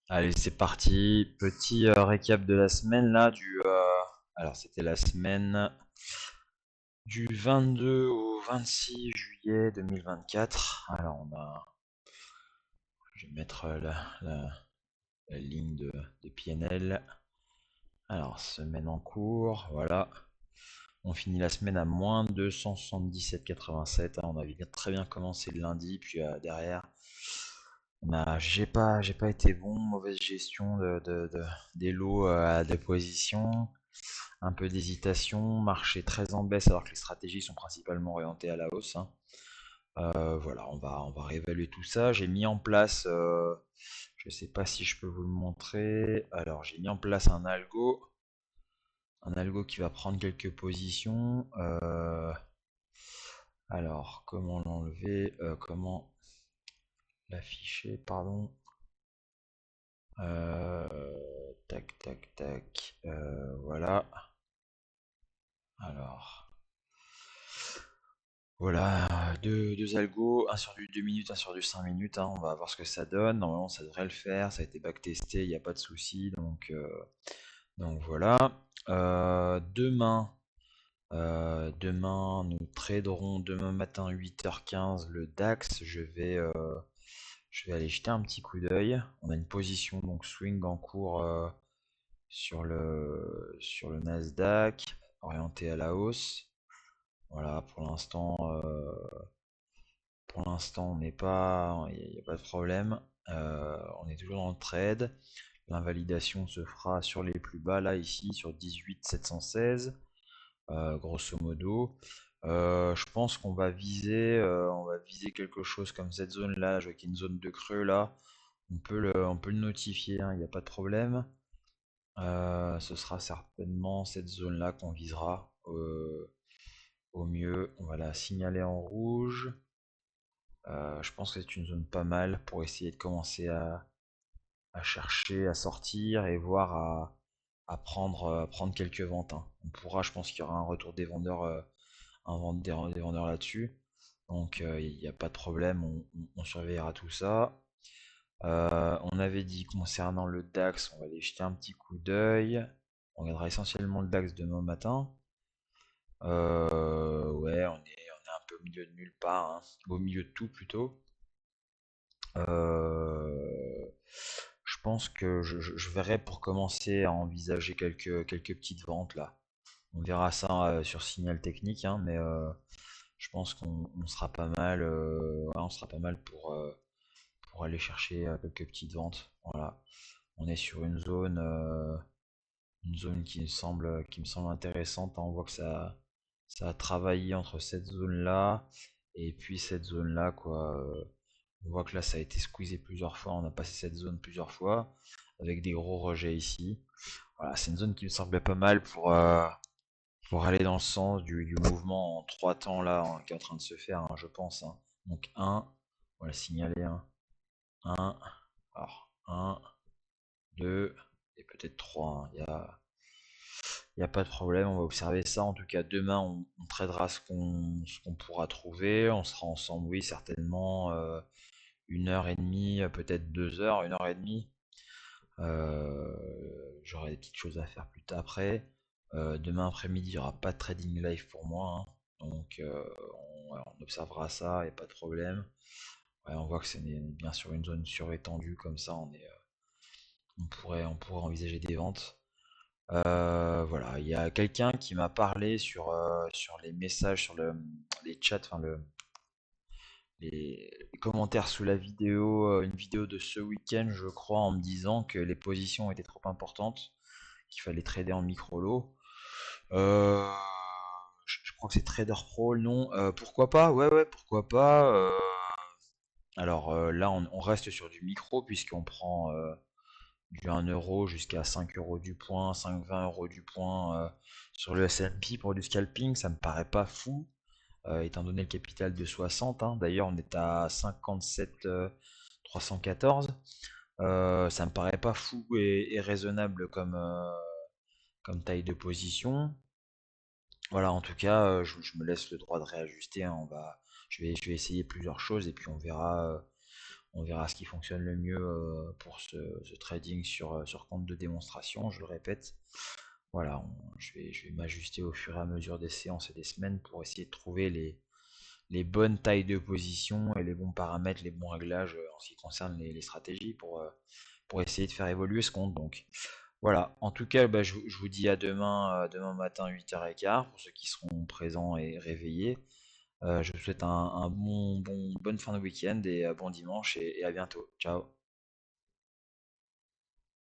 Allez, c'est parti. Petit récap de la semaine là alors c'était la semaine du 22 au 26 juillet 2024. Je vais mettre la ligne de PNL. Alors, semaine en cours, voilà. On finit la semaine à moins 277,87. On avait très bien commencé le lundi, puis derrière, j'ai pas été bon, mauvaise gestion des lots à déposition, un peu d'hésitation, marché très en baisse alors que les stratégies sont principalement orientées à la hausse, hein. Voilà, on va réévaluer tout ça. J'ai mis en place, je sais pas si je peux vous le montrer. Alors j'ai mis en place un algo qui va prendre quelques positions. Alors comment l'enlever, comment l'afficher, pardon. Tac, tac, tac. Voilà. Alors, voilà, deux algos, un sur du 2 minutes, un sur du 5 minutes, hein. On va voir ce que ça donne. Normalement, ça devrait le faire. Ça a été backtesté, il n'y a pas de souci. Donc voilà. Demain, nous traderons demain matin 8h15 le DAX. Je vais aller jeter un petit coup d'œil. On a une position donc swing en cours sur le Nasdaq, orienté à la hausse. Voilà, pour l'instant, on n'est pas, il n'y a pas de problème. On est toujours dans le trade. L'invalidation se fera sur les plus bas, là, ici, sur 18 716, grosso modo. Je pense qu'on va viser quelque chose comme cette zone-là. Je vois qu'il y a une zone de creux là. On peut le notifier, hein, il n'y a pas de problème. Ce sera certainement cette zone-là qu'on visera au mieux. On va la signaler en rouge. Je pense que c'est une zone pas mal pour essayer de commencer à chercher, à sortir et voir à prendre quelques ventes, hein. Je pense qu'il y aura un retour des vendeurs, des vendeurs là-dessus. Donc il n'y a pas de problème, on surveillera tout ça. On avait dit concernant le DAX, on va aller jeter un petit coup d'œil. On regardera essentiellement le DAX demain matin. Ouais, on est un peu au milieu de nulle part, hein. Au milieu de tout plutôt. Euh, je pense que je verrai pour commencer à envisager quelques petites ventes là. On verra ça sur signal technique, hein, mais je pense qu'on sera pas mal, ouais, on sera pas mal pour aller chercher quelques petites ventes. Voilà. On est sur une zone qui me semble intéressante, hein. On voit que ça a travaillé entre cette zone-là et puis cette zone-là, quoi. On voit que là, ça a été squeezé plusieurs fois. On a passé cette zone plusieurs fois avec des gros rejets ici. Voilà, c'est une zone qui me semblait pas mal pour aller dans le sens du mouvement en trois temps là, hein, qui est en train de se faire, hein, je pense, hein. Donc on va le signaler, hein. 1, alors 1, 2 et peut-être 3, hein. Il y a pas de problème, on va observer ça. En tout cas, demain, on tradera ce qu'on pourra trouver. On sera ensemble, oui, certainement, 1 heure et demie, peut-être 2 heures, 1 heure et demie. J'aurai des petites choses à faire plus tard après. Demain après-midi, il n'y aura pas de trading live pour moi, hein. Donc, on observera ça, il n'y a pas de problème. Ouais, on voit que c'est bien sur une zone surétendue, comme ça, on pourrait envisager des ventes. Voilà, il y a quelqu'un qui m'a parlé sur les messages, sur les chats, enfin les commentaires sous la vidéo, une vidéo de ce week-end, je crois, en me disant que les positions étaient trop importantes, qu'il fallait trader en micro lot. Euh, je crois que c'est Trader Pro, non. Pourquoi pas? Ouais, ouais, pourquoi pas. Alors là, on reste sur du micro, puisqu'on prend du 1 € jusqu'à 5 € du point, 5-20 € du point sur le S&P pour du scalping. Ça me paraît pas fou, étant donné le capital de 60, hein. D'ailleurs, on est à 57 314. Ça me paraît pas fou et raisonnable comme taille de position. Voilà, en tout cas, je me laisse le droit de réajuster, hein. Je vais essayer plusieurs choses et puis On verra ce qui fonctionne le mieux pour ce trading sur compte de démonstration, je le répète. Voilà, je vais m'ajuster au fur et à mesure des séances et des semaines pour essayer de trouver les bonnes tailles de position et les bons paramètres, les bons réglages en ce qui concerne les stratégies pour essayer de faire évoluer ce compte. Donc voilà, en tout cas, bah, je vous dis à demain, demain matin 8h15 pour ceux qui seront présents et réveillés. Je vous souhaite un bonne fin de week-end et bon dimanche et à bientôt. Ciao.